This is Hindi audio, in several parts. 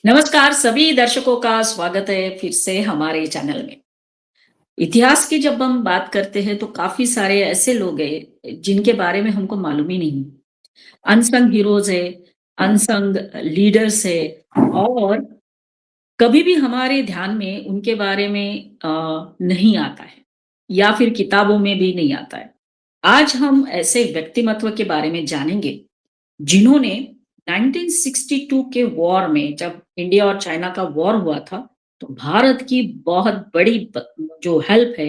नमस्कार सभी दर्शकों का स्वागत है फिर से हमारे चैनल में। इतिहास की जब हम बात करते हैं तो काफी सारे ऐसे लोग हैं जिनके बारे में हमको मालूम ही नहीं। अनसंग हीरोज है, अनसंग लीडर्स है, और कभी भी हमारे ध्यान में उनके बारे में नहीं आता है या फिर किताबों में भी नहीं आता है। आज हम ऐसे व्यक्तिमत्व के बारे में जानेंगे जिन्होंने 1962 के वॉर में, जब इंडिया और चाइना का वॉर हुआ था, तो भारत की बहुत बड़ी जो हेल्प है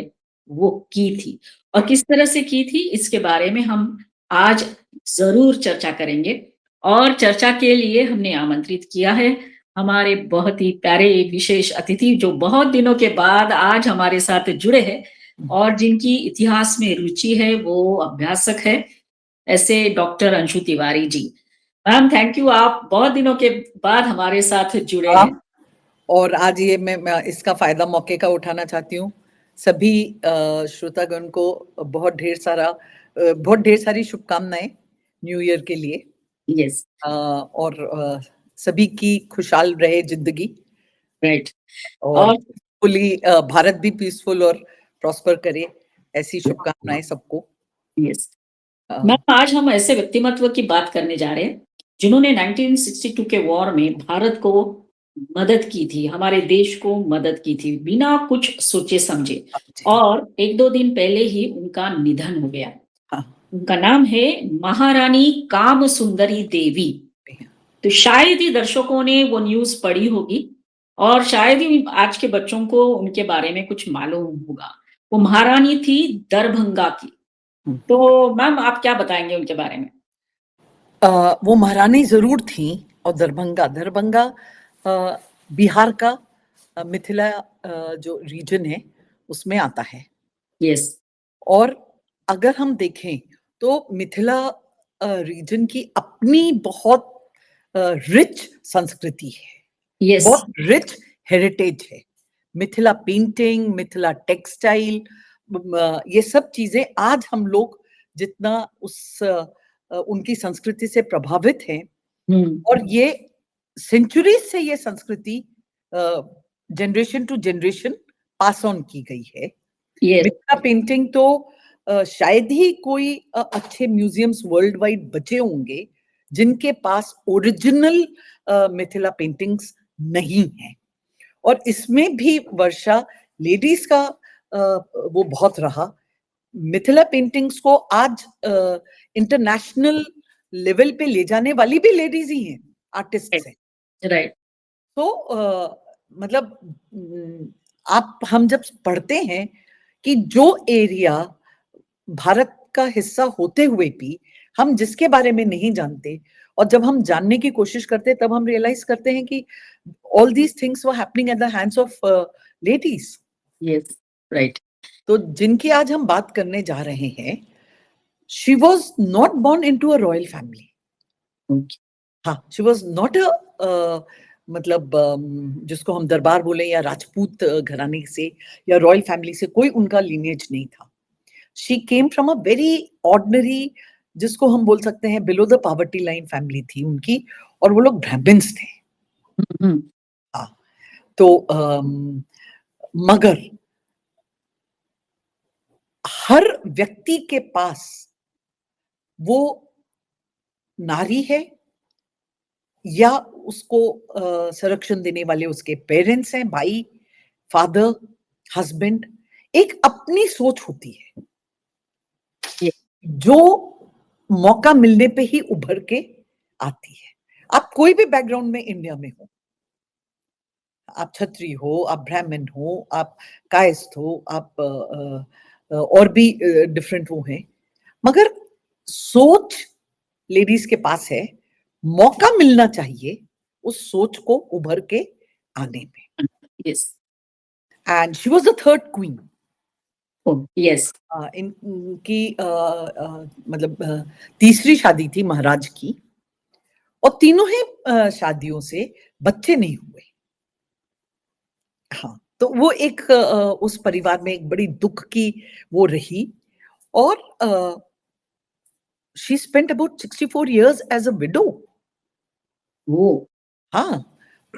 वो की थी। और किस तरह से की थी इसके बारे में हम आज जरूर चर्चा करेंगे। और चर्चा के लिए हमने आमंत्रित किया है हमारे बहुत ही प्यारे विशेष अतिथि जो बहुत दिनों के बाद आज हमारे साथ जुड़े हैं और जिनकी इतिहास में रुचि है, वो अभ्यासक है, ऐसे doctor Anshu Tiwari ji. Ma'am thank you, आप बहुत दिनों के बाद हमारे साथ जुड़े हैं। आप और आज ये मैं इसका फायदा मौके का उठाना चाहती हूँ। सभी श्रोतागण को बहुत ढेर सारी शुभकामनाएं न्यू ईयर के लिए। यस। और सभी की खुशहाल रहे जिंदगी। राइट। और और फुली भारत भी पीसफुल और प्रॉस्पर करे, ऐसी शुभकामनाएं सबको। यस मैम, आज हम ऐसे व्यक्तिमत्व की बात करने जा रहे हैं जिन्होंने 1962 के वॉर में भारत को मदद की थी, हमारे देश को मदद की थी बिना कुछ सोचे समझे। और एक दो दिन पहले ही उनका निधन हो गया। हाँ। उनका नाम है महारानी काम सुंदरी देवी। तो शायद ही दर्शकों ने वो न्यूज पढ़ी होगी और शायद ही आज के बच्चों को उनके बारे में कुछ मालूम होगा। वो महारानी थी दरभंगा की। तो मैम आप क्या बताएंगे उनके बारे में? वो महारानी जरूर थी। और दरभंगा बिहार का मिथिला जो रीजन है उसमें आता है। यस। और अगर हम देखें तो मिथिला रीजन की अपनी बहुत रिच संस्कृति है। यस। बहुत रिच हेरिटेज है। मिथिला पेंटिंग, मिथिला टेक्सटाइल, ये सब चीजें आज हम लोग जितना उनकी संस्कृति से प्रभावित हैं। और ये सेंचुरी से ये संस्कृति generation to generation pass on की गई है। मिथिला पेंटिंग तो शायद ही कोई अच्छे म्यूजियम्स वर्ल्ड वाइड बचे होंगे जिनके पास ओरिजिनल मिथिला पेंटिंग्स नहीं है। और इसमें भी वर्षा लेडीज का वो बहुत रहा। मिथिला पेंटिंग्स को आज इंटरनेशनल लेवल पे ले जाने वाली भी लेडीज ही हैं, आर्टिस्ट हैं। राइट। तो मतलब हम जब पढ़ते हैं कि जो एरिया भारत का हिस्सा होते हुए भी हम जिसके बारे में नहीं जानते, और जब हम जानने की कोशिश करते हैं तब हम रियलाइज करते हैं कि all these things were happening at the hands of ladies. Yes. Right. तो जिनकी आज हम बात करने जा रहे हैं, she was not born into a royal family. हाँ, शी वॉज नॉट अ मतलब जिसको हम दरबार बोले या राजपूत घराने से या रॉयल फैमिली से कोई उनका लिनेज नहीं था। She came from a very ordinary, जिसको हम बोल सकते हैं below the poverty line family थी उनकी। और वो लोग ब्राह्मण्स थे। हाँ। तो मगर हर व्यक्ति के पास वो नारी है या उसको संरक्षण देने वाले उसके पेरेंट्स हैं, भाई, फादर, हस्बैंड। एक अपनी सोच होती है जो मौका मिलने पे ही उभर के आती है। आप कोई भी बैकग्राउंड में इंडिया में हो, आप क्षत्रिय हो, आप ब्राह्मण हो, आप कायस्थ हो, आप और भी डिफरेंट वो हैं, मगर सोच लेडीज के पास है। मौका मिलना चाहिए उस सोच को उभर के आने में। Yes. And she was the third queen. Yes. इनकी मतलब तीसरी शादी थी महाराज की। और तीनों ही शादियों से बच्चे नहीं हुए। हाँ, तो वो एक उस परिवार में एक बड़ी दुख की वो रही। और she spent about 64 years as a widow. वो हाँ,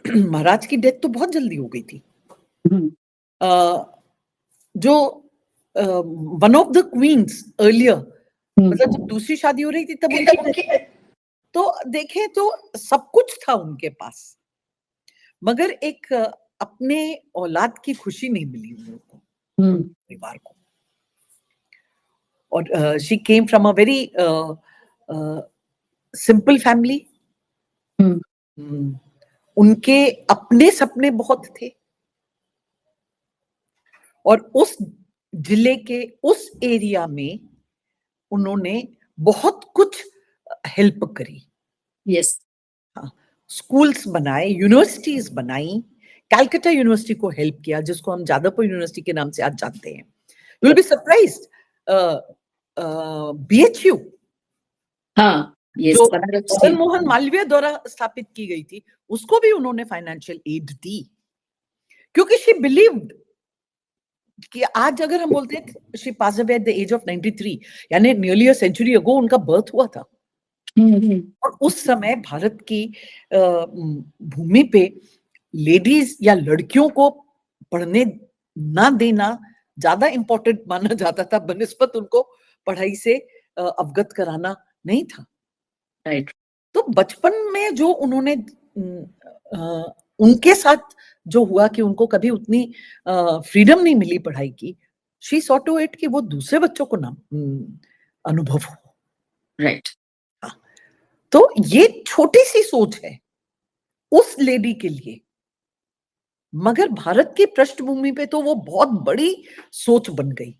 महाराज की डेथ तो बहुत जल्दी हो गई थी। हम्म, जो one of the queens earlier, मतलब जब हम्म, दूसरी शादी हो रही थी तब उनकी death, तो देखें तो सब कुछ था उनके पास, मगर एक अपने औलाद की खुशी नहीं मिली उन लोगों को, उनके परिवार को। और she came from a very simple family. उनके अपने सपने बहुत थे, और उस जिले के उस एरिया में उन्होंने बहुत कुछ हेल्प करी। यस, हाँ, स्कूल्स बनाए, यूनिवर्सिटीज बनाई, कैलकाटा यूनिवर्सिटी को हेल्प किया, जिसको हम जादवपुर यूनिवर्सिटी के नाम से आज जानते हैं। You will be surprised, BHU हाँ, यस, जो बनारस मदन की। मोहन मालवीय द्वारा स्थापित की गई थी, उसको भी उन्होंने फाइनेंशियल एड दी, क्योंकि शी बिलीव्ड कि आज अगर हम बोलते हैं she pass away at the age of 93, यानी नियरली अ सेंचुरी अगो उनका बर्थ हुआ था। और उस समय भारत की भूमि पे लेडीज या लड़कियों को पढ़ने ना देना ज्यादा इंपॉर्टेंट माना जाता था, बनिस्बत उनको पढ़ाई से अवगत कराना नहीं था। राइट। तो बचपन में जो उन्होंने उनके साथ जो हुआ कि उनको कभी उतनी फ्रीडम नहीं मिली पढ़ाई की, शी सॉ टू इट कि वो दूसरे बच्चों को ना अनुभव हो। राइट। हाँ, तो ये छोटी सी सोच है उस लेडी के लिए, मगर भारत की पृष्ठभूमि पे तो वो बहुत बड़ी सोच बन गई।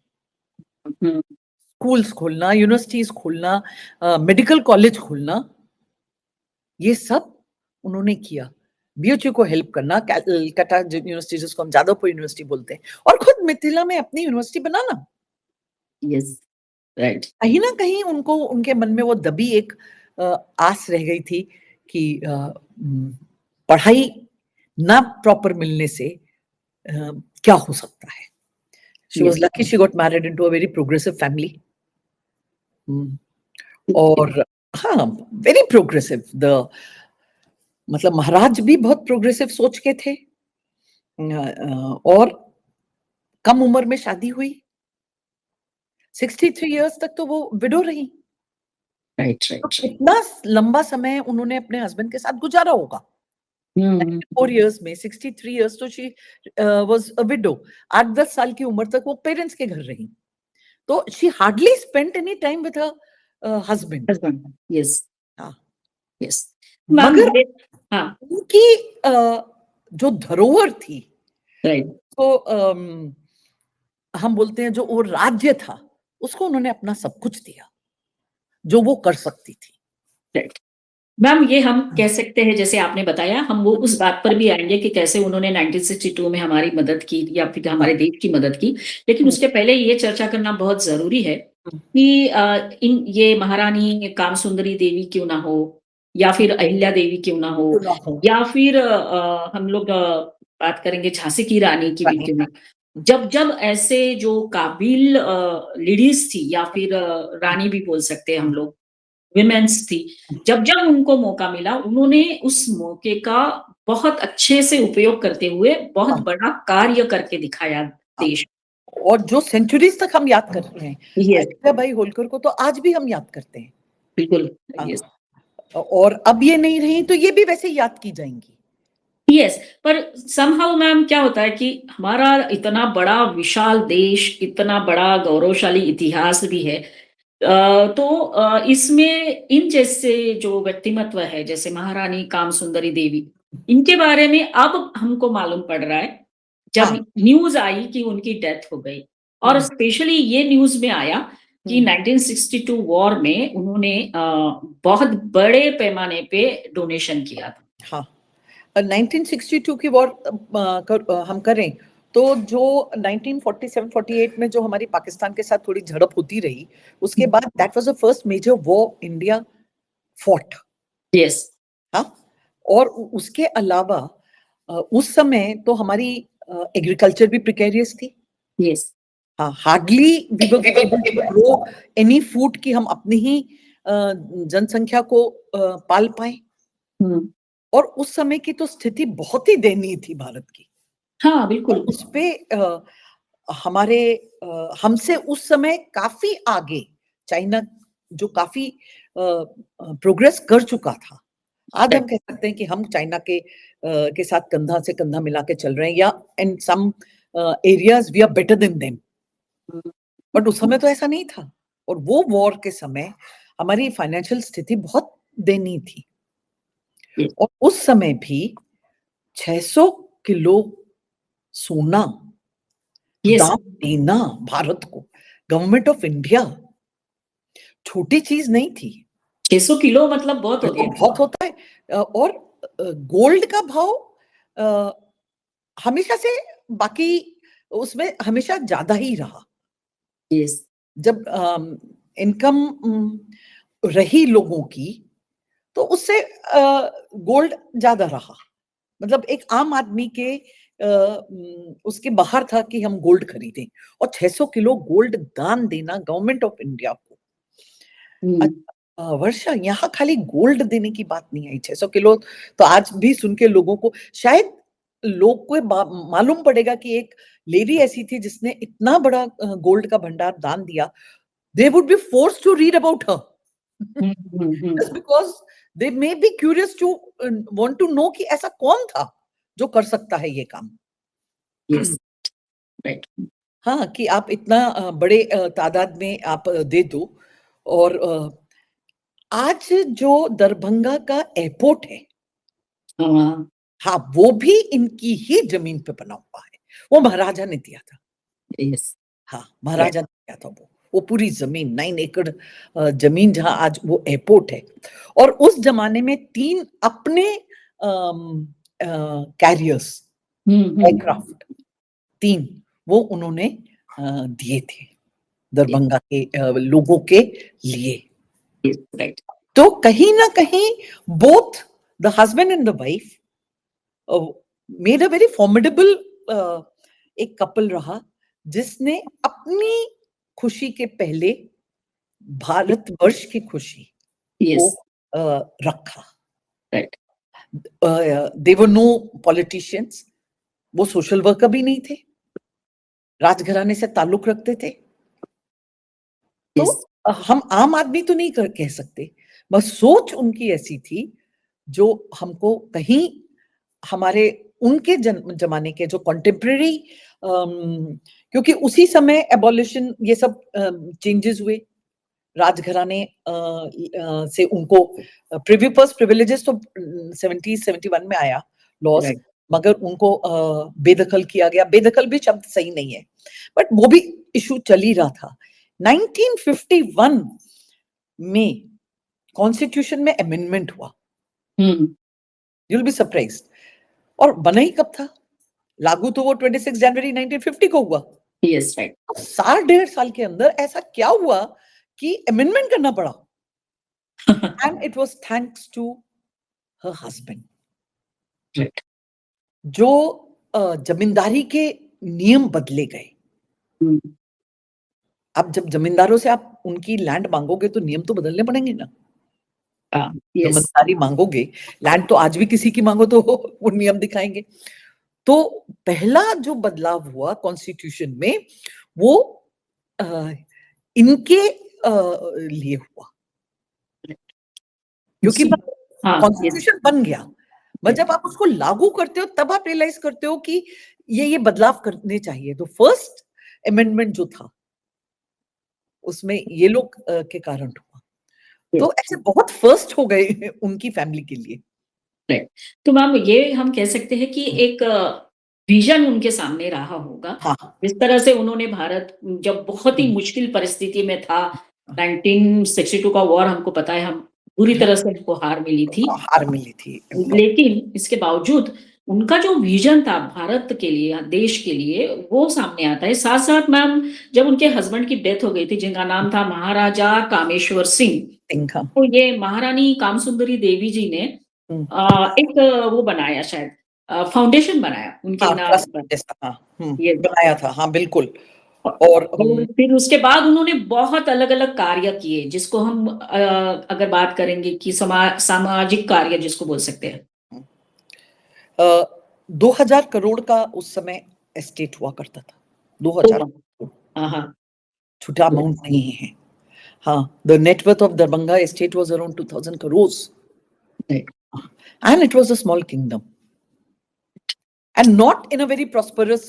स्कूल्स खोलना, यूनिवर्सिटीज खोलना, मेडिकल कॉलेज खोलना, ये सब उन्होंने किया। बीएचयू को हेल्प करना, कलकत्ता यूनिवर्सिटी जिसको हम जादवपुर यूनिवर्सिटी बोलते हैं, और खुद मिथिला में अपनी यूनिवर्सिटी बनाना। Yes, right. कहीं ना कहीं उनको उनके मन में वो दबी एक आस रह गई थी कि पढ़ाई ना प्रॉपर मिलने से क्या हो सकता है। She was yes. Lucky she got married into a very progressive family. और हाँ, वेरी प्रोग्रेसिव, द मतलब महाराज भी बहुत प्रोग्रेसिव सोच के थे। और कम उम्र में शादी हुई, 63 इयर्स तक तो वो विडो रही। राइट, तो राइट। कितना लंबा समय उन्होंने अपने हस्बैंड के साथ गुजारा होगा। 4 इयर्स में 63 इयर्स, तो शी वाज अ विडो। 8-10 साल की उम्र तक वो पेरेंट्स के घर रही, तो she hardly spent any time with her husband. Husband, yes, हाँ, यस। मैम मगर हाँ, उनकी जो धरोहर थी, राइट। तो हम बोलते हैं जो वो राज्य था, उसको उन्होंने अपना सब कुछ दिया जो वो कर सकती थी। राइट। मैम ये हम कह सकते हैं जैसे आपने बताया, हम वो उस बात पर भी आएंगे कि कैसे उन्होंने 1962 में हमारी मदद की या फिर हमारे देश की मदद की। लेकिन उसके पहले ये चर्चा करना बहुत जरूरी है कि इन ये महारानी कामसुंदरी देवी क्यों ना हो, या फिर अहिल्या देवी क्यों ना हो, या फिर हम लोग बात करेंगे झांसी की रानी की भी क्यों ना। जब जब ऐसे जो काबिल लेडीज थी, या फिर रानी भी बोल सकते हैं हम लोग, विमेन्स थी, जब जब उनको मौका मिला उन्होंने उस मौके का बहुत अच्छे से उपयोग करते हुए बहुत बड़ा कार्य करके दिखाया देश। और जो सेंचुरीज तक हम याद कर रहे हैं, यस, अहिल्याबाई होलकर को तो आज भी हम याद करते हैं। बिल्कुल। हाँ, यस, और अब ये नहीं रही तो ये भी वैसे याद की जाएंगी। यस। पर समहाउ मैम क्या होता है कि हमारा इतना बड़ा विशाल देश, इतना बड़ा गौरवशाली इतिहास भी है, तो इसमें इन जैसे जो व्यक्तिमत्व है जैसे महारानी कामसुंदरी देवी, इनके बारे में अब हमको मालूम पड़ रहा है जब हाँ, न्यूज आई कि उनकी डेथ हो गई। और स्पेशली ये न्यूज में आया कि 1962 वॉर में उन्होंने बहुत बड़े पैमाने पे डोनेशन किया था। हाँ। 1962 की वॉर हम करें तो जो 1947-48 में जो हमारी पाकिस्तान के साथ थोड़ी झड़प होती रही, उसके बाद that was the first major war India fought. Yes, हाँ, और उसके अलावा उस समय तो हमारी एग्रीकल्चर भी प्रिकेरियस थी। यस। हाँ, hardly we were able to grow any food कि हम अपनी ही जनसंख्या को पाल पाए। और उस समय की तो स्थिति बहुत ही दयनीय थी भारत की। हाँ, और बिल्कुल। उसपे हमारे हमसे उस समय काफ़ी आगे चाइना जो काफ़ी प्रोग्रेस कर चुका था। आज हम राइट। कह सकते हैं कि हम चाइना के साथ कंधा से कंधा मिला के चल रहे हैं या in some areas we are better than them. हुँ, बट उस समय तो ऐसा नहीं था और वो वॉर के समय हमारी फाइनेंशियल स्थिति बहुत दयनीय थी यस, और उस समय भी 600 किलो सोना यस, दान देना भारत को, गवर्नमेंट ऑफ इंडिया, छोटी चीज़ नहीं थी। 600 किलो मतलब बहुत ये हो तो गया। बहुत होता है और गोल्ड का भाव अ, हमेशा से बाकी उसमें हमेशा ज़्यादा ही रहा। यस, जब इनकम रही लोगों की, तो उससे गोल्ड ज़्यादा रहा। मतलब एक आम आदमी के उसके बाहर था कि हम गोल्ड खरीदें और 600 किलो गोल्ड दान देना गवर्नमेंट ऑफ इंडिया को। हुँ, वर्षा यहाँ खाली गोल्ड देने की बात नहीं आई, 600 किलो तो आज भी सुन के लोगों को शायद लोग को मालूम पड़ेगा कि एक लेडी ऐसी थी जिसने इतना बड़ा गोल्ड का भंडार दान दिया। They would be forced to read about her hmm, hmm, hmm, just because they may be curious to want to know कि ऐसा कौन था जो कर सकता है ये काम। Yes, right. हाँ, कि आप इतना बड़े तादाद में आप दे दो और आज जो दरभंगा का एयरपोर्ट है, हाँ, हाँ, वो भी इनकी ही ज़मीन पे बना हुआ है। वो महाराजा ने दिया था। यस, हाँ, राइट। महाराजा ने दिया था वो। वो पूरी ज़मीन 9 एकड़ ज़मीन जहाँ आज वो एयरपोर्ट है और उस ज़माने में 3 अपने कैरियर्स हुँ, हुँ, एयरक्राफ्ट 3 वो उन्होंने दिए थे दरभंगा के लोगों के लिए। Yes, right. तो कहीं न कहीं both the husband and the wife made a very formidable एक कपल रहा जिसने अपनी खुशी के पहले भारतवर्ष की खुशी को यस, रखा। Right. They were no politicians, वो सोशल वर्कर भी नहीं थे, राजघराने से ताल्लुक रखते थे। तो यस, हम आम आदमी तो नहीं कह सकते, बस सोच उनकी ऐसी थी जो हमको कहीं हमारे उनके जमाने के जो कंटेम्परेरी क्योंकि उसी समय एबॉलिशन ये सब चेंजेस हुए राजघराने से उनको प्रिविलेजेस तो 70 71 में आया लॉस राइट। मगर उनको बेदखल किया गया। बेदखल भी शब्द सही नहीं है बट वो भी इशू चल ही रहा था। 1951 में कॉन्स्टिट्यूशन में अमेंडमेंट हुआ। हुँ, यू विल बी सरप्राइज्ड और बना ही कब था? लागू तो वो 26 जनवरी 1950 को हुआ। Yes, right. साल डेढ़ साल के अंदर ऐसा क्या हुआ कि अमेंडमेंट करना पड़ा? And it was thanks to her husband right. जो जमींदारी के नियम बदले गए। हुँ, अब जब जमींदारों से आप उनकी लैंड मांगोगे तो नियम तो बदलने पड़ेंगे ना। हाँ, यस, जमींदारी मांगोगे, लैंड तो आज भी किसी की मांगो तो वो नियम दिखाएंगे। तो पहला जो बदलाव हुआ कॉन्स्टिट्यूशन में वो अ, इनके लिए हुआ क्योंकि उसी हाँ, यस, कॉन्स्टिट्यूशन बन गया बट राइट। जब आप उसको लागू करते हो तब आप रियलाइज करते हो कि ये बदलाव करने चाहिए। तो फर्स्ट अमेंडमेंट जो था उसमें ये लोग के कारण हुआ। यस, तो ऐसे बहुत फर्स्ट हो गए उनकी फैमिली के लिए। राइट। तो मैम ये हम कह सकते हैं कि एक विज़न उनके सामने रहा होगा। हाँ, जिस तरह से उन्होंने भारत जब बहुत ही हुँ, मुश्किल परिस्थिति में था, 1962 का वॉर हमको पता है हम पूरी तरह से हमको हार मिली थी। हार मिली थी। लेकिन इसके बावजूद उनका जो विज़न था भारत के लिए, देश के लिए, वो सामने आता है। साथ-साथ मैम जब उनके हस्बैंड की डेथ हो गई थी, जिनका नाम था महाराजा कामेश्वर सिंह, सिंघम, तो ये महारानी कामसुंदरी देवी जी ने हुँ, एक वो बनाया शायद फाउंडेशन बनाया उनके हाँ, नाम ट्रस्ट पर। जैसा हाँ, ये बनाया था, हाँ, बिल्कुल और और फिर उसके बाद उन्होंने बहुत अलग-अलग कार्य किए, जिसको हम अगर बात करेंगे कि सामाजिक कार्य जिसको बोल सकते हैं। 2000 करोड़ का उस समय एस्टेट हुआ करता था। 2000 ओह! करोड़, हाँ, हाँ। छोटा अमाउंट नहीं है। हाँ, the net worth of Darbhanga estate was around 2000 crores. Right. And it was a small kingdom. And not in a very prosperous,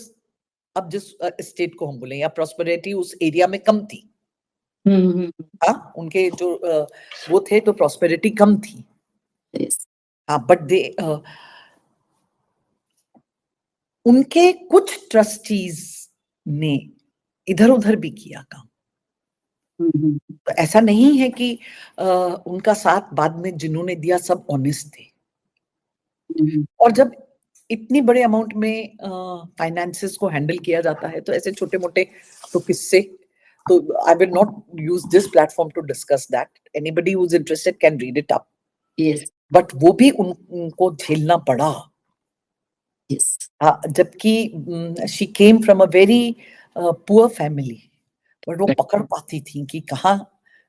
अब जिस स्टेट को हम बोले, या प्रॉस्पेरिटी उस एरिया में कम थी। हाँ, उनके जो वो थे तो प्रॉस्पेरिटी कम थी। यस। हाँ, बट दे उनके कुछ ट्रस्टीज ने इधर उधर भी किया काम। तो ऐसा नहीं है कि उनका साथ बाद में जिन्होंने दिया सब ऑनेस्ट थे। और जब इतनी बड़े अमाउंट में फाइनेंसेस को हैंडल किया जाता है तो ऐसे छोटे मोटे तो किससे, तो I will not use this platform to discuss that, anybody who is interested can read it up. Yes, but वो भी उनको झेलना पड़ा। यस। जबकि she came from a very poor family, but वो पकड़ पाती थी कि कहाँ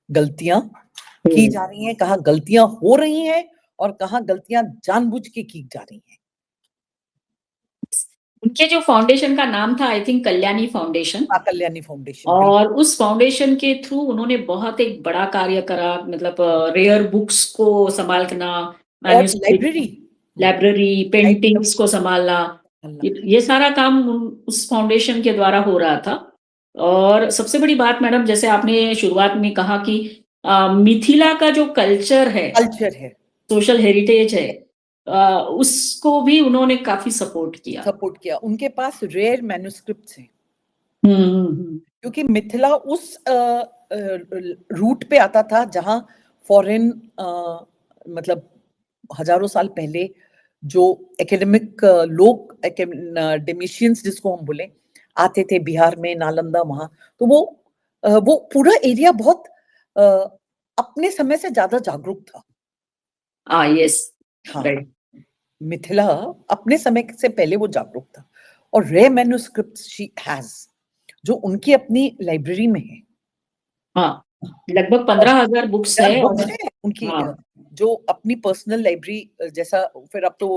गलतियां की जा रही हैं, कहाँ गलतियां हो रही हैं और कहाँ गलतियां जानबूझ के की जा रही हैं। उनके जो फाउंडेशन का नाम था I think Kalyani foundation, Kalyani foundation, और उस फाउंडेशन के थ्रू उन्होंने बहुत एक बड़ा कार्य करा, मतलब रेयर बुक्स को संभालना, और लाइब्रेरी, लाइब्रेरी, पेंटिंग्स को संभालना, ये सारा काम उस फाउंडेशन के द्वारा हो रहा था। और सबसे बड़ी बात मैडम, जैसे आपने शुरुआत में कहा कि मिथिला का जो कल्चर है, सोशल हेरिटेज है, उसको भी उन्होंने काफी सपोर्ट किया। उनके पास रेयर मैन्युस्क्रिप्ट्स हैं। क्योंकि मिथिला उस रूट पे आता था जहां फॉरेन, मतलब हजारों साल पहले जो एकेडमिक लोग, एकेडमिशियंस जिसको हम बोले, आते थे बिहार में, नालंदा, वहां। तो वो पूरा एरिया बहुत अपने समय से ज्यादा जागरूक था। यस, हाँ, राइट। मिथिला अपने समय से पहले वो जागरूक था। और रेयर मैन्युस्क्रिप्ट्स शी हैज, जो उनकी अपनी लाइब्रेरी में है। हाँ, लगभग 15,000 बुक्स है। उनकी हाँ, जो अपनी पर्सनल लाइब्रेरी, जैसा फिर अब तो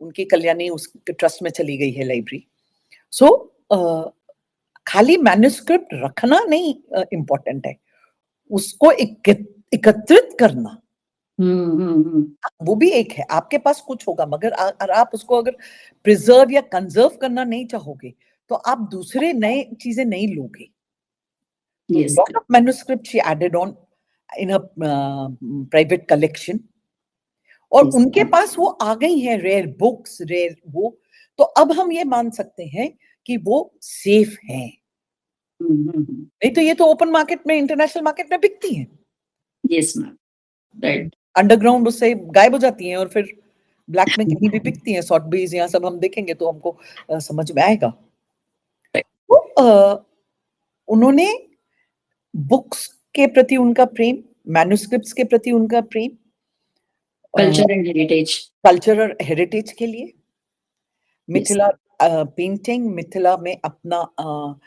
उनकी कल्याणी उस ट्रस्ट में चली गई है लाइब्रेरी। सो खाली मैन्युस्क्रिप्ट रखना नहीं इम्पोर्टेंट है, उसको एकत्रित करना वो भी एक है। आपके पास कुछ होगा, मगर आप उसको अगर प्रिजर्व या कंजर्व करना नहीं चाहोगे तो आप दूसरे नए चीजें नहीं लोगे। yes. Lot of manuscripts she added on in her private collection, और Yes. उनके पास वो आ गई है रेयर बुक्स, रेयर वो, तो अब हम ये मान सकते हैं कि वो सेफ हैं। नहीं तो ये तो ओपन मार्केट में, इंटरनेशनल मार्केट में बिकती हैं। Yes ma'am, right. अंडरग्राउंड उससे गायब हो जाती हैं और फिर ब्लैक में कहीं भी बिकती हैं। सॉटबीज यहाँ सब हम देखेंगे तो हमको समझ में आएगा। तो उन्होंने बुक्स के प्रति उनका प्रेम, मैन्युस्क्रिप्ट्स के प्रति उनका प्रेम, कल्चर एंड हेरिटेज, कल्चर और हेरिटेज के लिए, मिथिला पेंटिंग, मिथिला में अपना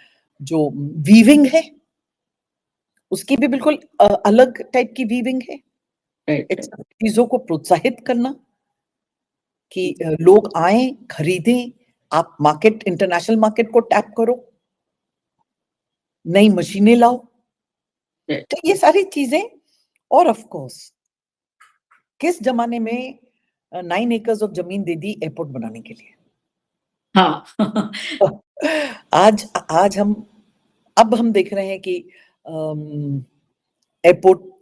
जो वीविंग है उसकी भी बिल्कुल अलग टाइप की वीविंग है। चीजों को प्रोत्साहित करना कि लोग आए, खरीदें, आप मार्केट, इंटरनेशनल मार्केट को टैप करो, नई मशीनें लाओ। तो ये सारी चीजें, और ऑफ कोर्स किस जमाने में 9 एकर्स ऑफ जमीन दे दी एयरपोर्ट बनाने के लिए। हाँ। आज अब हम देख रहे हैं कि एयरपोर्ट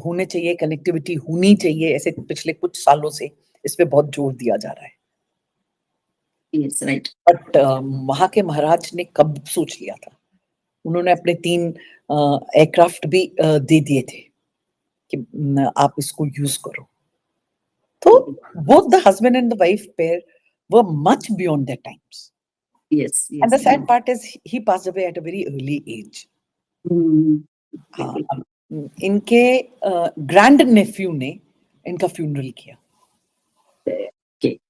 होने चाहिए, कनेक्टिविटी होनी चाहिए। ऐसे पिछले कुछ सालों से इस पे बहुत जोर दिया जा रहा है। Yes, right. बट वहां के महाराज ने कब सोच लिया था, उन्होंने अपने 3 एयरक्राफ्ट भी दे दिए थे कि आप इसको यूज करो। तो both the husband and the wife pair were much beyond their times. Yes, yes. And the sad part is he passed away at a very early age. हाँ, इनके ग्रैंड नेफ्यू ने इनका फ्यूनरल किया।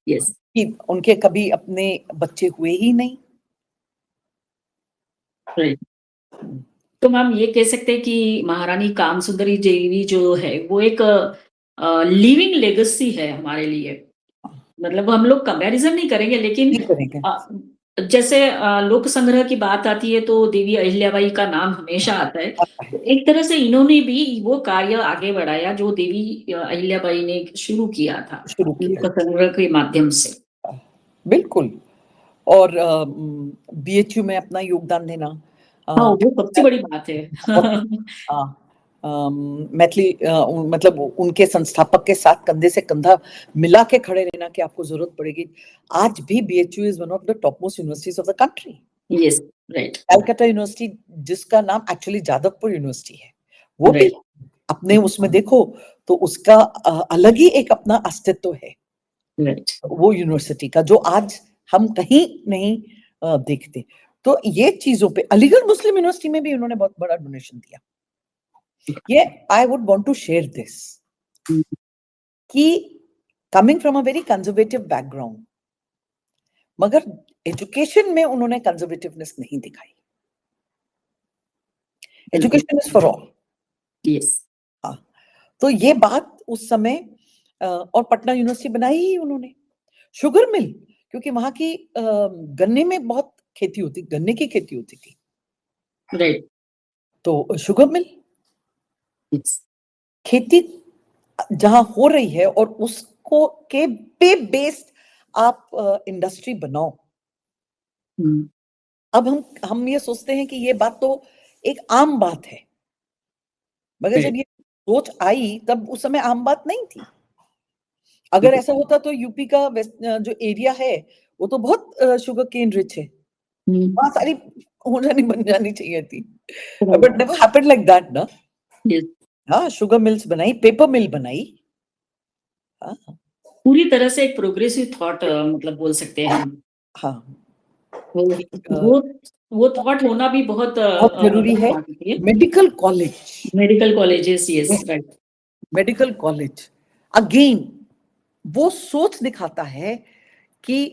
यस, कि उनके कभी अपने बच्चे हुए ही नहीं। राइट। तो मैम ये कह सकते हैं कि महारानी कामसुंदरी देवी जो है वो एक लिविंग लेगेसी है हमारे लिए। मतलब हम लोग कंपैरिजन नहीं करेंगे, लेकिन नहीं करेंगे। जैसे लोक संग्रह की बात आती है तो देवी अहिल्याबाई का नाम हमेशा आता है। आता है। तो एक तरह से इन्होंने भी वो कार्य आगे बढ़ाया जो देवी अहिल्याबाई ने शुरू किया था, शुरू किया। लोक संग्रह के माध्यम से। बिल्कुल। और बीएचयू में अपना योगदान देना, हाँ, वो सबसे बड़ी बात है। बहुत, हाँ, मैथिली, मतलब उनके संस्थापक के साथ कंधे से कंधा मिला के खड़े रहना कि आपको जरूरत पड़ेगी। आज भी BHU is one of the top most universities of the country. Yes, right, Calcutta university, जिसका नाम एक्चुअली जादवपुर यूनिवर्सिटी है, वो भी राइट, अपने उसमें देखो तो उसका अलग ही एक अपना अस्तित्व है, राइट। वो यूनिवर्सिटी का, जो आज हम कहीं नहीं देखते। तो ये चीजों पे अलीगढ़ मुस्लिम यूनिवर्सिटी में भी उन्होंने बहुत बड़ा डोनेशन दिया। ये I would want to share this कि coming from a very conservative background, मगर एजुकेशन में उन्होंने कंजर्वेटिवनेस नहीं दिखाई। Education is for all. Yes. हाँ, तो ये बात उस समय, और पटना यूनिवर्सिटी बनाई ही उन्होंने। शुगर मिल, क्योंकि वहां की गन्ने में बहुत खेती होती, गन्ने की खेती होती थी, राइट। तो शुगर मिल, यस। खेती जहां हो रही है और उसको के पे बेस्ड आप इंडस्ट्री बनाओ। अब हम ये सोचते हैं कि ये बात तो एक आम बात है, मगर जब ये सोच आई तब उस समय आम बात नहीं थी। अगर ऐसा होता तो यूपी का जो एरिया है वो तो बहुत शुगर केन रिच है, वहां सारी हो जानी बन जानी चाहिए थी, but never happened like that ना। हाँ, शुगर मिल्स बनाई, पेपर मिल बनाई। हाँ, पूरी तरह से एक प्रोग्रेसिव थॉट मतलब बोल सकते हैं हम। हाँ, वो वो थॉट होना भी बहुत बहुत जरूरी है। है। Medical college, medical colleges, yes, right. Medical college again वो सोच दिखाता है कि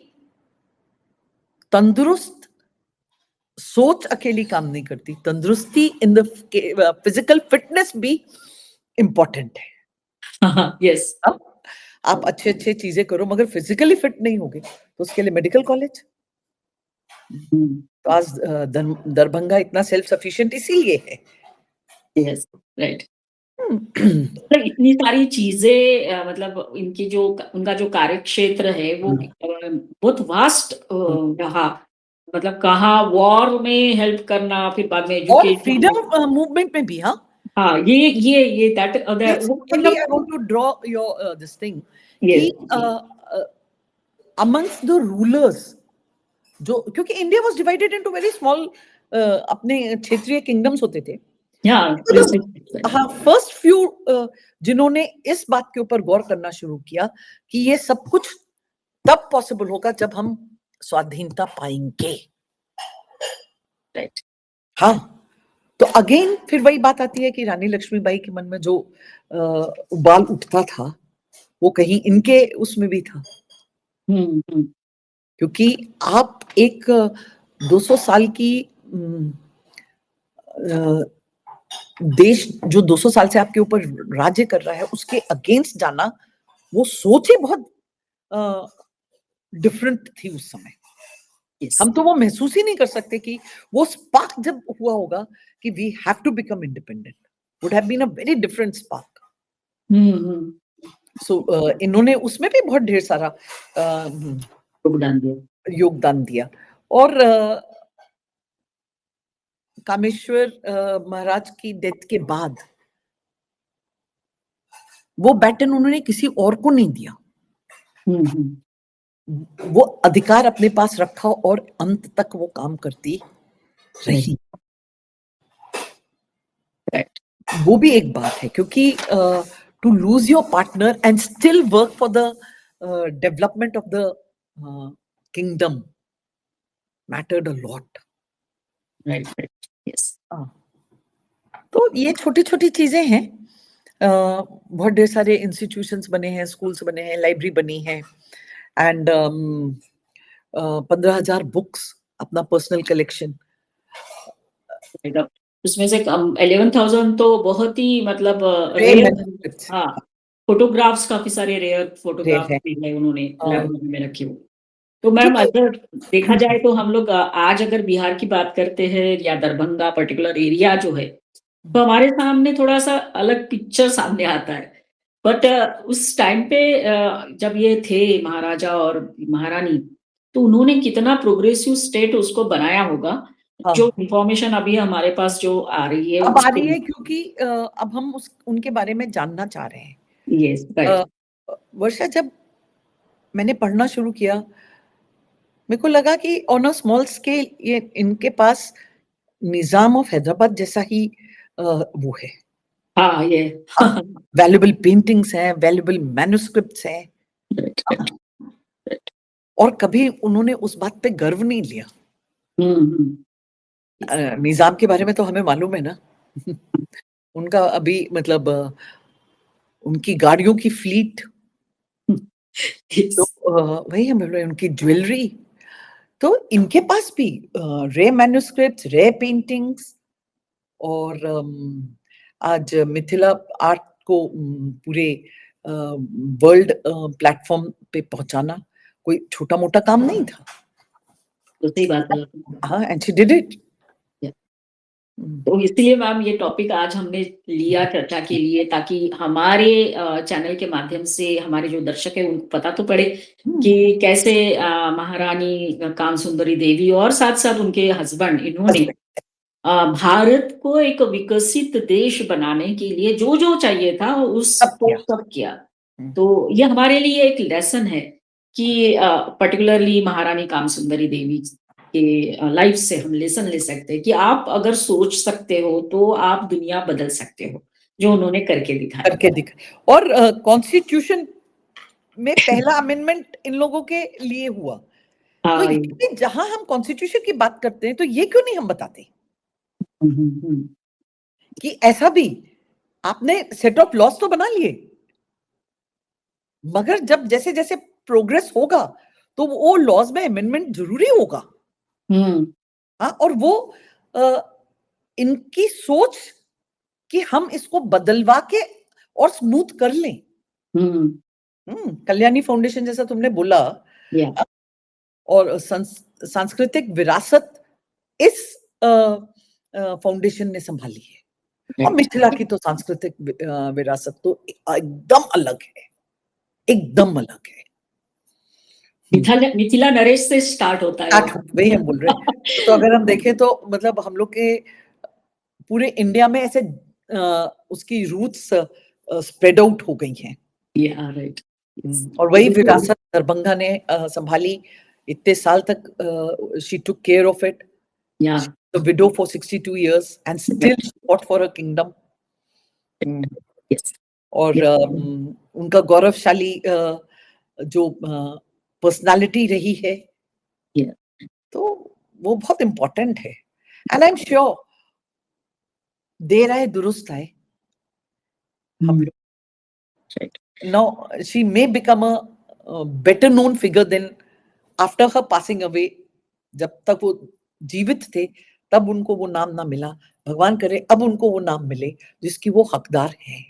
तंदुरुस्त सोच अकेली काम नहीं करती, तंदुरुस्ती इन द फिजिकल फिटनेस भी इंपॉर्टेंट है। यस। आप अच्छे अच्छे चीजें करो मगर फिजिकली फिट नहीं होगे तो उसके लिए मेडिकल कॉलेज। तो आज दरभंगा इतना सेल्फ सफिशिएंट इसीलिए है। Yes, right. तो इतनी सारी चीजें मतलब इनकी जो उनका जो कार्य क्षेत्र है वो बहुत वास्ट रहा। मतलब कहाँ वॉर में हेल्प करना, फिर बाद में और एजुकेशन। फ्रीडम मूवमेंट में भी। हाँ, हाँ, ये दैट वो really I मतलब। want to draw your this thing कि यस। amongst the rulers, जो क्योंकि India was divided into very small, अपने क्षेत्रीय किंगडम्स होते थे। तो हाँ, फर्स्ट फ्यू जिन्होंने इस बात के ऊपर गौर करना शुरू किया कि ये सब कुछ तब पॉसिबल होगा जब हम स्वाधीनता पाएंगे। राइट। हाँ, तो अगेन फिर वही बात आती है कि रानी लक्ष्मीबाई के मन में जो उबाल उठता था वो कहीं इनके उसमें भी था। क्योंकि आप एक 200 साल की देश जो 200 साल से आपके ऊपर राज्य कर रहा है उसके अगेंस्ट जाना, वो सोच ही बहुत डिफरेंट थी उस समय। हम तो वो महसूस ही नहीं कर सकते कि वो स्पार्क जब हुआ होगा कि we have to become independent, would have been a very different spark. So इन्होंने उसमें भी बहुत ढेर सारा योगदान दिया। और कामेश्वर महाराज की डेथ के बाद वो बैटन उन्होंने किसी और को नहीं दिया, वो अधिकार अपने पास रखा और अंत तक वो काम करती रही। वो भी एक बात है, क्योंकि to lose your partner and still work for the development of the kingdom mattered a lot. Right. Yes. तो ये छोटी छोटी चीजें हैं। बहुत ढेर सारे इंस्टीट्यूशंस बने हैं, स्कूल्स बने हैं, लाइब्रेरी बनी है, एंड 15,000 बुक्स अपना पर्सनल कलेक्शन। उसमें से 11,000 तो बहुत ही मतलब रेयर। हाँ, फोटोग्राफ्स काफ़ी सारे रेयर रेयर फोटोग्राफ है। भी है उन्होंने हाँ, लाइब्रेरी में रखे हुए। तो मैम क्योंकि अगर देखा जाए तो हम लोग आज अगर बिहार की बात करते हैं या दरभंगा पर्टिकुलर एरिया जो है, तो हमारे सामने थोड़ा-सा अलग पिक्चर सामने आता है। बट उस टाइम पे जब ये थे महाराजा और महारानी, तो उन्होंने कितना प्रोग्रेसिव स्टेट उसको बनाया होगा, जो हाँ, इन्फॉर्मेशन अभी हमारे पास जो आ रही है अब आ उसके। रही है क्योंकि अब हम उनके बारे में जानना चाह रहे हैं। यस, अ, राइट। वर्षा, जब मैंने पढ़ना शुरू किया, मेरे को लगा कि ऑन अ स्मॉल स्केल ये इनके पास निज़ाम ऑफ हैदराबाद जैसा ही वो है। हाँ, ये वैल्यूएबल पेंटिंग्स हैं, वैल्यूएबल मैन्युस्क्रिप्ट्स हैं। Right, right, right. और कभी उन्होंने उस बात पे गर्व नहीं लिया। हुँ, हुँ। यस, निज़ाम के बारे में तो हमें मालूम है ना। उनका अभी मतलब उनकी गाड़ियों की फ्लीट, तो यस। वही हम बोल रहे हैं, उनकी ज्वेलरी। तो इनके पास भी रेयर मैन्युस्क्रिप्ट्स, रेयर पेंटिंग्स और आज मिथिला आर्ट को पूरे वर्ल्ड प्लेटफ़ॉर्म पे पहुँचाना कोई छोटा-मोटा काम नहीं था। तो सही बात है आपने। हाँ, एंड शी डिड इट। या हुँ, तो इसलिए मैम ये टॉपिक आज हमने लिया चर्चा के लिए ताकि हमारे चैनल के माध्यम से हमारे जो दर्शक हैं उनको पता तो पड़े हुँ, कि कैसे महारानी कामसुंदरी देवी और साथ-साथ उनके हस्बैंड इन्होंने हस्बैंड भारत को एक विकसित देश बनाने के लिए जो-जो चाहिए था सब उसको किया। सब किया। हुँ, तो ये हमारे लिए एक लेसन है कि पर्टिकुलरली महारानी कामसुंदरी देवी के लाइफ से हम लेसन ले सकते हैं कि आप अगर सोच सकते हो तो आप दुनिया बदल सकते हो, जो उन्होंने करके दिखाया। करके दिखा। और कॉन्स्टिट्यूशन में पहला अमेंडमेंट इन लोगों के लिए हुआ। तो हाँ, ये ये भी, जहाँ हम कॉन्स्टिट्यूशन की बात करते हैं, तो ये क्यों नहीं हम बताते हुँ, हुँ, हुँ। कि ऐसा भी आपने सेट ऑफ लॉज़ तो बना लिए, मगर जब जैसे-जैसे प्रोग्रेस होगा, तो वो लॉज़ में अमेंडमेंट ज़रूरी होगा। हुँ, हाँ, और वो अ, इनकी सोच कि हम इसको बदलवा के और स्मूथ कर लें। हुँ, कल्याणी फाउंडेशन जैसा तुमने बोला, या और सांस्कृतिक विरासत इस फाउंडेशन ने संभाली है। और राइट। मिथिला की तो सांस्कृतिक विरासत तो एकदम अलग है, एकदम अलग है। हुँ, मिथिला नरेश से स्टार्ट होता है वो। वही हम बोल रहे हैं। तो अगर हम देखें तो मतलब हम लोग के पूरे इंडिया में ऐसे उसकी रूट्स स्प्रेड आउट हो गई हैं। या राइट। यस। और वही विरासत दरभंगा ने संभाली इतने साल तक। शी टूक केयर ऑफ इट। या the widow for 62 years and still right, fought for her kingdom. Hmm, yes, और यस। उनका गौरवशाली जो पर्सनैलिटी रही है, या तो वो बहुत इम्पोर्टेंट है। And I am sure there आए दुरुस्त आए, हम हुँ, लोग right. now she may become a better known figure than after her passing away. जब तक वो जीवित थे, तब उनको वो नाम ना मिला। भगवान करे अब उनको वो नाम मिले जिसकी वो हकदार हैं।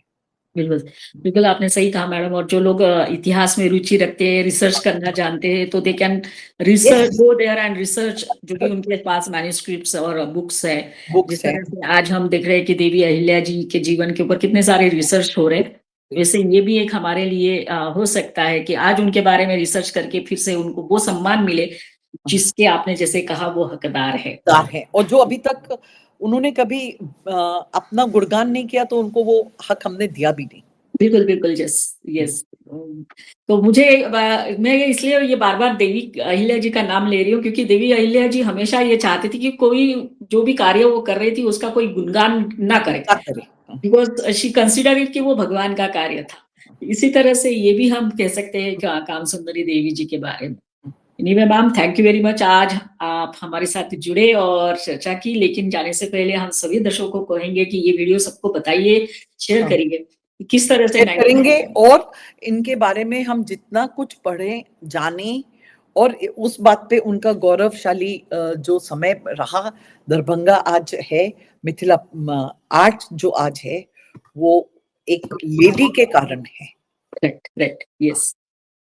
बिल्कुल, बिल्कुल आपने सही कहा मैडम और जो लोग इतिहास में रुचि रखते हैं, रिसर्च करना जानते हैं, तो they can research yes, go there and research जो भी उनके पास मैन्युस्क्रिप्ट्स और बुक्स है। जिस बुक्स हैं। तरह से आज हम देख रहे हैं कि देवी अहिल्या जी के जीवन के ऊपर कितने सारे रिसर्च हो रहे हैं। वैसे ये भी एक हमारे लिए हो सकता है कि आज उनके बारे में रिसर्च करके फिर से उनको वो सम्मान मिले, जिसके आपने जैसे कहा वो हकदार है। हकदार हैं, और जो अभी तक उन्होंने कभी अपना गुणगान नहीं किया, तो उनको वो हक हमने दिया भी नहीं। बिल्कुल, बिल्कुल, यस, यस। तो मुझे मैं इसलिए ये बार-बार देवी अहिल्या जी का नाम ले रही हूँ क्योंकि देवी अहिल्या जी हमेशा ये चाहती थी कि कोई जो भी कार्य वो कर रही थी उसका कोई गुणगान ना करे। क्या करें? बिकॉज़ शी कंसिडर इट कि वो भगवान का कार्य था। इसी तरह से ये भी हम कह सकते हैं कामसुंदरी देवी जी के बारे में। Anyway ma'am thank you very much आज आप हमारे साथ जुड़े और चर्चा की, लेकिन जाने से पहले हम सभी दर्शकों को कहेंगे कि ये वीडियो सबको बताइए, शेयर हाँ। करिए। कि किस तरह से शेयर करेंगे, और इनके बारे में हम जितना कुछ पढ़ें, जानें, और उस बात पे उनका गौरवशाली जो समय रहा, दरभंगा आज है, मिथिला आर्ट जो आज है, वो एक लेडी के कारण है। Correct, correct, yes.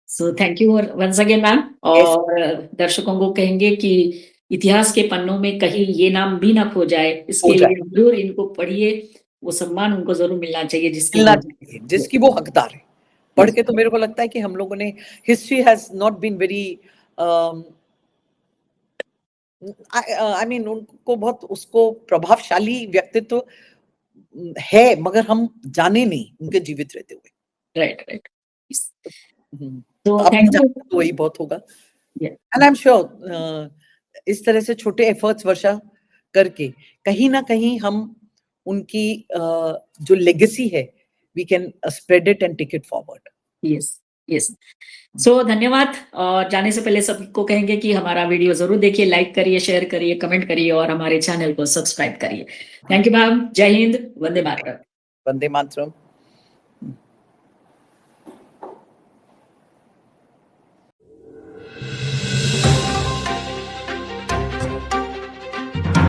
So thank you once again ma'am. Yes, और दर्शकों को कहेंगे कि इतिहास के पन्नों में कहीं ये नाम भी ना खो जाए, हो इसके जाए, लिए ज़रूर इनको पढ़िए, वो सम्मान उनको ज़रूर मिलना चाहिए जिसकी मिलना वो चाहिए, जिसकी वो हकदार है। पढ़ यस, के तो मेरे को लगता है कि हम लोगों ने history has not been very I mean उनको बहुत उसको प्रभावशाली व्यक्तित्व है, मगर हम जाने नहीं उनके जीवित रहते हुए। Right, right. यस, तो आपने थैंक यू। जाना तो वही बहुत होगा। या एंड आई एम श्योर इस तरह से छोटे एफर्ट्स वर्षा करके कहीं ना कहीं हम उनकी जो लेगेसी है we can spread it and take it forward. Yes, yes. So धन्यवाद। और जाने से पहले सबको कहेंगे कि हमारा वीडियो ज़रूर देखिए, लाइक करिए, शेयर करिए, कमेंट करिए और हमारे चैनल को सब्सक्राइब करिए। Thank you ma'am. जय हिंद, वंदे मातरम। वंदे मातरम।